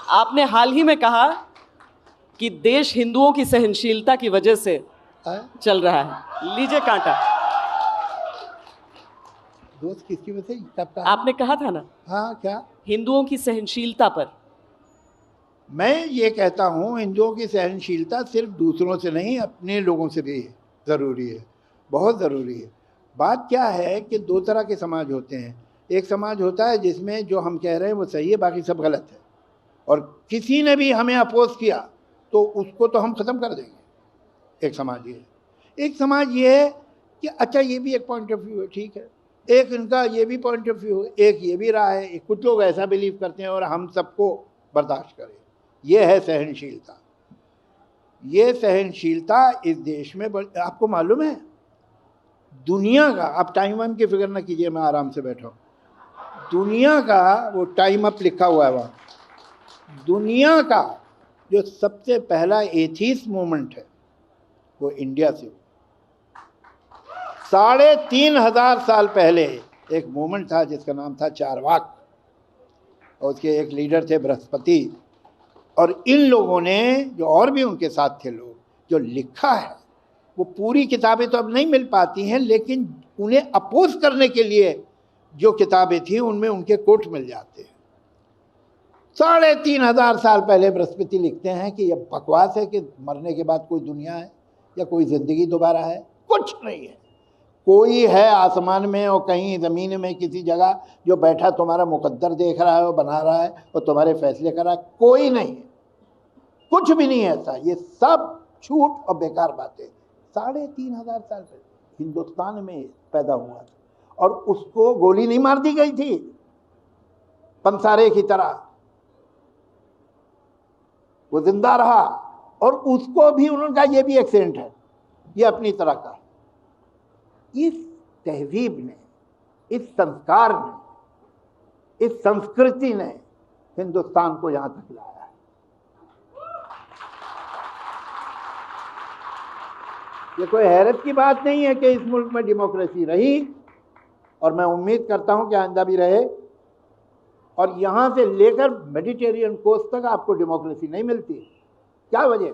आपने हाल ही में कहा कि देश हिंदुओं की सहनशीलता की वजह से चल रहा है। लीजिए कांटा। दोस्त किसकी वजह से? कब कहा? आपने कहा था ना। हाँ, क्या? हिंदुओं की सहनशीलता पर। मैं ये कहता हूँ हिंदुओं की सहनशीलता सिर्फ दूसरों से नहीं, अपने लोगों से भी ज़रूरी है, बहुत ज़रूरी है। बात क्या है कि दो तरह के समाज होते हैं। एक समाज होता है जिसमें जो हम कह रहे हैं वो सही है, बाकी सब गलत है, और किसी ने भी हमें अपोज किया तो उसको तो हम ख़त्म कर देंगे। एक समाज ये है। एक समाज ये है कि अच्छा ये भी एक पॉइंट ऑफ व्यू है, ठीक है, एक इनका ये भी पॉइंट ऑफ व्यू है, एक ये भी रहा है, कुछ लोग ऐसा बिलीव करते हैं और हम सबको बर्दाश्त करें। ये है सहनशीलता। ये सहनशीलता इस देश में आपको मालूम है दुनिया का, आप टाइम वाइम की फिक्र ना कीजिए, मैं आराम से बैठा हूँ। दुनिया का वो टाइम अप लिखा हुआ है वहाँ, दुनिया का जो सबसे पहला एथीस्ट मूवमेंट है वो इंडिया से 3,500 साल पहले एक मूवमेंट था जिसका नाम था चारवाक, और उसके एक लीडर थे बृहस्पति। और इन लोगों ने, जो और भी उनके साथ थे लोग, जो लिखा है वो पूरी किताबें तो अब नहीं मिल पाती हैं, लेकिन उन्हें अपोज करने के लिए जो किताबें थी उनमें उनके कोट मिल जाते हैं। 3,500 साल पहले बृहस्पति लिखते हैं कि यह बकवास है कि मरने के बाद कोई दुनिया है या कोई जिंदगी दोबारा है, कुछ नहीं है। कोई है आसमान में और कहीं ज़मीन में किसी जगह जो बैठा तुम्हारा मुकद्दर देख रहा है और बना रहा है और तुम्हारे फैसले कर रहा है, कोई नहीं है, कुछ भी नहीं है ऐसा। ये सब झूठ और बेकार बातें। 3,500 साल पहले हिंदुस्तान में पैदा हुआ था, और उसको गोली नहीं मार दी गई थी पंसारे की तरह, वो जिंदा रहा, और उसको भी उन्होंने कहा ये भी एक्सीडेंट है, ये अपनी तरह का। इस तहजीब ने, इस संस्कार ने, इस संस्कृति ने हिंदुस्तान को यहां तक लाया है। ये कोई हैरत की बात नहीं है कि इस मुल्क में डेमोक्रेसी रही, और मैं उम्मीद करता हूं कि आइंदा भी रहे। और यहां से लेकर मेडिटेरियन कोस्ट तक आपको डेमोक्रेसी नहीं मिलती, क्या वजह?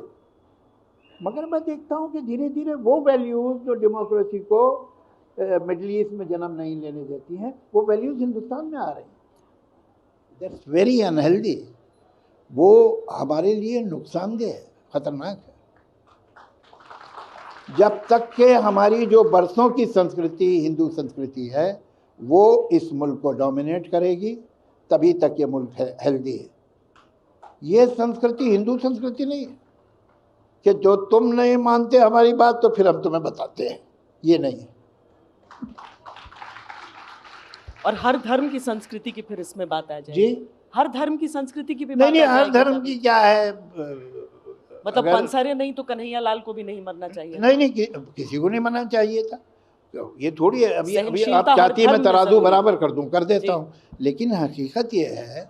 मगर मैं देखता हूं कि धीरे धीरे वो वैल्यूज जो डेमोक्रेसी को मिडिल ईस्ट में जन्म नहीं लेने देती हैं, वो वैल्यूज हिंदुस्तान में आ रही हैं। That's very unhealthy. वो हमारे लिए नुकसानदेह है, खतरनाक है। जब तक के हमारी जो बरसों की संस्कृति हिंदू संस्कृति है वो इस मुल्क को डोमिनेट करेगी, तभी तक ये मुल्क हेल्दी है। ये संस्कृति हिंदू संस्कृति नहीं है कि जो तुम नहीं मानते हमारी बात तो फिर हम तुम्हें बताते हैं, ये नहीं है। और हर धर्म की संस्कृति की फिर इसमें बात आ जाएगी। जी, हर धर्म की संस्कृति की भी नहीं बात नहीं, आ हर जाएगी धर्म की क्या है, मतलब पंसारे नहीं तो कन्हैया लाल को भी नहीं मरना चाहिए। नहीं, किसी को नहीं मरना चाहिए था। ये थोड़ी है, अभी आप सहनशीलता हर चाहती है मैं धर्म में तराजू जरूरी बराबर कर दूं, कर देता हूं, लेकिन हकीकत ये है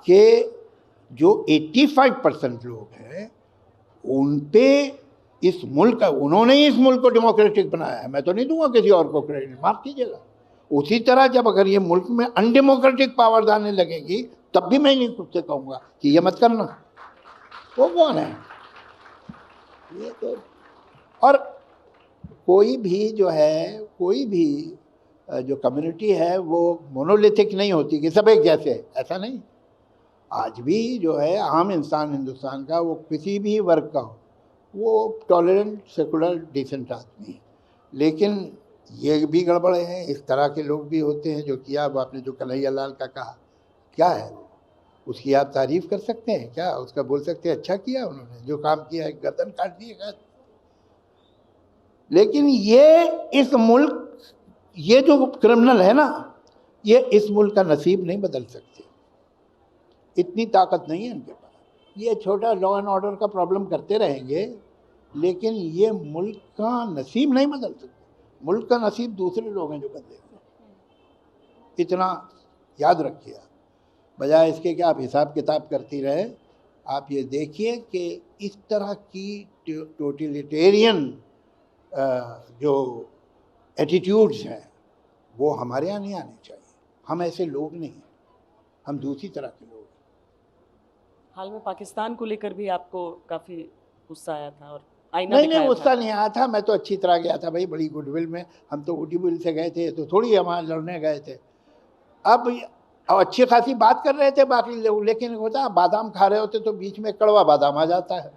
कि जो 85% लोग हैं उन पे इस मुल्क का, उन्होंने ही इस मुल्क को डेमोक्रेटिक बनाया है। मैं तो नहीं दूंगा किसी और को क्रेडिट, माफ कीजिएगा। उसी तरह जब अगर ये मुल्क में अनडेमोक्रेटिक पावर्स आने लगेगी तब भी मैं नहीं खुद से कहूँगा कि ये मत करना। वो कौन है ये तो? और कोई भी जो है, कोई भी जो कम्युनिटी है वो मोनोलिथिक नहीं होती कि सब एक जैसे, ऐसा नहीं। आज भी जो है आम इंसान हिंदुस्तान का, वो किसी भी वर्ग का हो, वो टॉलरेंट, सेकुलर, डिसेंट आदमी है। लेकिन ये भी गड़बड़ है, इस तरह के लोग भी होते हैं जो किया। अब आपने जो कन्हैया लाल का कहा, क्या है उसकी आप तारीफ कर सकते हैं क्या? उसका बोल सकते हैं अच्छा किया उन्होंने, जो काम किया है गर्दन काट दिएगा। लेकिन ये इस मुल्क, ये जो क्रिमिनल है ना, ये इस मुल्क का नसीब नहीं बदल सकते, इतनी ताकत नहीं है इनके पास। ये छोटा लॉ एंड ऑर्डर का प्रॉब्लम करते रहेंगे, लेकिन ये मुल्क का नसीब नहीं बदल सकते। मुल्क का नसीब दूसरे लोग हैं जो बदलेंगे, इतना याद रखिए। बजाय इसके कि आप हिसाब किताब करती रहे, आप ये देखिए कि इस तरह की टोटलिटेरियन जो एटीट्यूड्स हैं वो हमारे यहाँ नहीं आने चाहिए। हम ऐसे लोग नहीं हैं, हम दूसरी तरह के लोग हैं। हाल में पाकिस्तान को लेकर भी आपको काफी गुस्सा आया था और आईना नहीं दिखाया गुस्सा था। नहीं आया था, मैं तो अच्छी तरह गया था भाई, बड़ी गुडविल में। हम तो गुडविल से गए थे, तो थोड़ी हम लड़ने गए थे। अब अच्छी खासी बात कर रहे थे बाकी लोग, लेकिन होता है बादाम खा रहे होते तो बीच में कड़वा बादाम आ जाता है,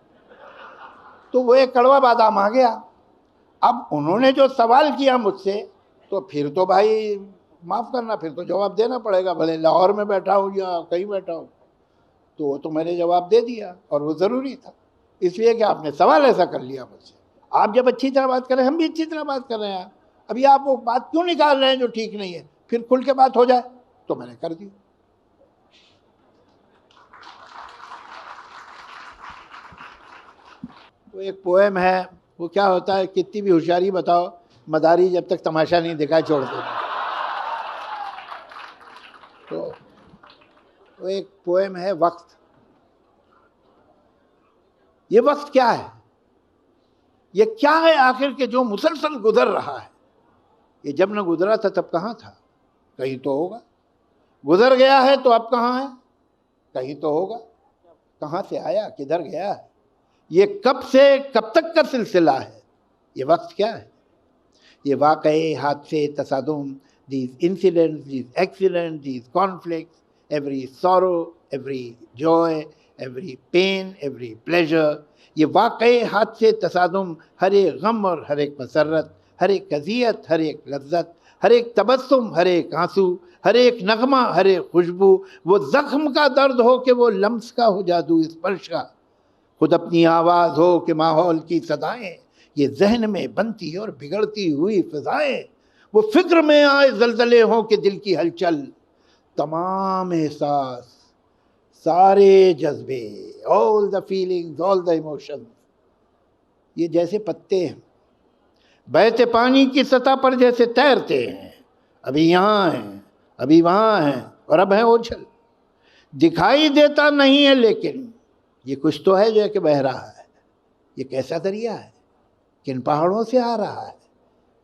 तो वो एक कड़वा बादाम आ गया। अब उन्होंने जो सवाल किया मुझसे, तो फिर तो भाई माफ़ करना, फिर तो जवाब देना पड़ेगा, भले लाहौर में बैठा हूँ या कहीं बैठा हूँ। तो वो तो मैंने जवाब दे दिया, और वो ज़रूरी था, इसलिए कि आपने सवाल ऐसा कर लिया मुझसे। आप जब अच्छी तरह बात कर रहे हैं, हम भी अच्छी तरह बात कर रहे हैं। अभी आप वो बात क्यों निकाल रहे हैं जो ठीक नहीं है? फिर खुल के बात हो जाए, तो मैंने कर दी। वो एक पोएम है, वो क्या होता है, कितनी भी होशियारी बताओ, मदारी जब तक तमाशा नहीं दिखाई छोड़ देता। तो वो एक पोएम है, वक्त। ये वक्त क्या है? ये क्या है आखिर के जो मुसलसल गुजर रहा है? ये जब न गुजरा था तब कहाँ था? कहीं तो होगा। गुजर गया है तो अब कहाँ है? कहीं तो होगा। कहाँ से आया, किधर गया है? ये कब से कब तक का सिलसिला है? ये वक्त क्या है? ये वाक़ये, हादसे, तसादुम, these incidents, these accidents, these conflicts, every sorrow, every joy, every pain, every pleasure, ये वाक़ये, हादसे, तसादुम, हर एक गम और हर एक मसरत, हर एक अज़ियत, हर एक लज्जत, हर एक तबस्सुम, हर एक आंसू, हर एक नगमा, हर एक खुशबू, वो ज़ख्म का दर्द हो कि वो लम्स का हो जादू स्पर्श का, खुद अपनी आवाज़ हो कि माहौल की सदाएं, ये जहन में बनती और बिगड़ती हुई फिजाएं, वो फिक्र में आए जलजले हों कि दिल की हलचल, तमाम एहसास, सारे जज्बे, all the feelings, all the emotions, ये जैसे पत्ते हैं, बहते पानी की सतह पर जैसे तैरते हैं, अभी यहाँ हैं, अभी वहाँ हैं, और अब है ओझल। दिखाई देता नहीं है, लेकिन ये कुछ तो है जो कि बह रहा है। ये कैसा दरिया है? किन पहाड़ों से आ रहा है?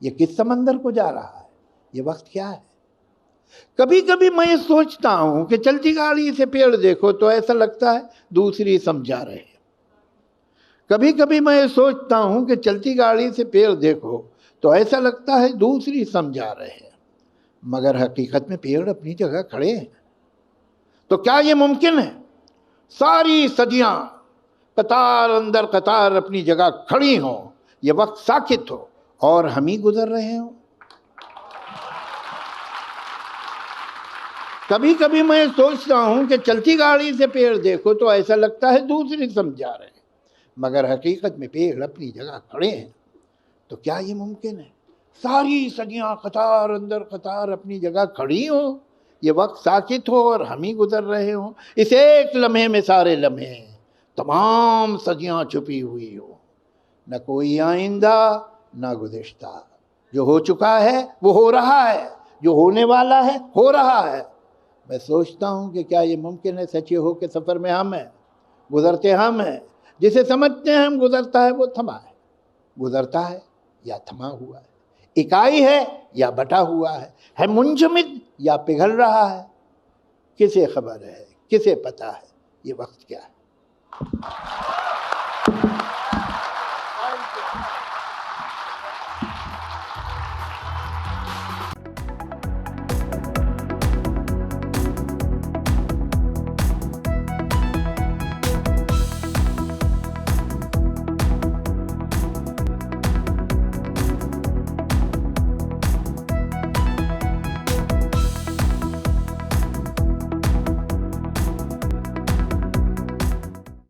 ये किस समंदर को जा रहा है? ये वक्त क्या है? कभी कभी मैं ये सोचता हूं कि चलती गाड़ी से पेड़ देखो तो ऐसा लगता है दूसरी समझा रहे हैं। कभी कभी मैं ये सोचता हूं कि चलती गाड़ी से पेड़ देखो तो ऐसा लगता है दूसरी समझा रहे हैं, मगर हकीकत में पेड़ अपनी जगह खड़े हैं। तो क्या ये मुमकिन है सारी सदियां कतार अंदर कतार अपनी जगह खड़ी हों, ये वक्त साकित हो और हम ही गुजर रहे हों? कभी कभी मैं सोचता हूं कि चलती गाड़ी से पेड़ देखो तो ऐसा लगता है दूसरी समझा रहे हैं, मगर हकीकत में पेड़ अपनी जगह खड़े हैं। तो क्या ये मुमकिन है सारी सदियां कतार अंदर कतार अपनी जगह खड़ी हो, ये वक्त साकित हो और हम ही गुजर रहे हों? इस एक लम्हे में सारे लम्हे, तमाम सदियां छुपी हुई हो, न कोई आइंदा न गुज़िश्ता। जो हो चुका है वो हो रहा है, जो होने वाला है हो रहा है। मैं सोचता हूँ कि क्या ये मुमकिन है सच्चे हो के सफ़र में हम हैं, गुज़रते हम हैं, जिसे समझते हैं हम गुज़रता है वो थमा है, गुज़रता है या थमा हुआ है, इकाई है या बटा हुआ है मुंजमद या पिघल रहा है, किसे खबर है, किसे पता है ये वक्त क्या है?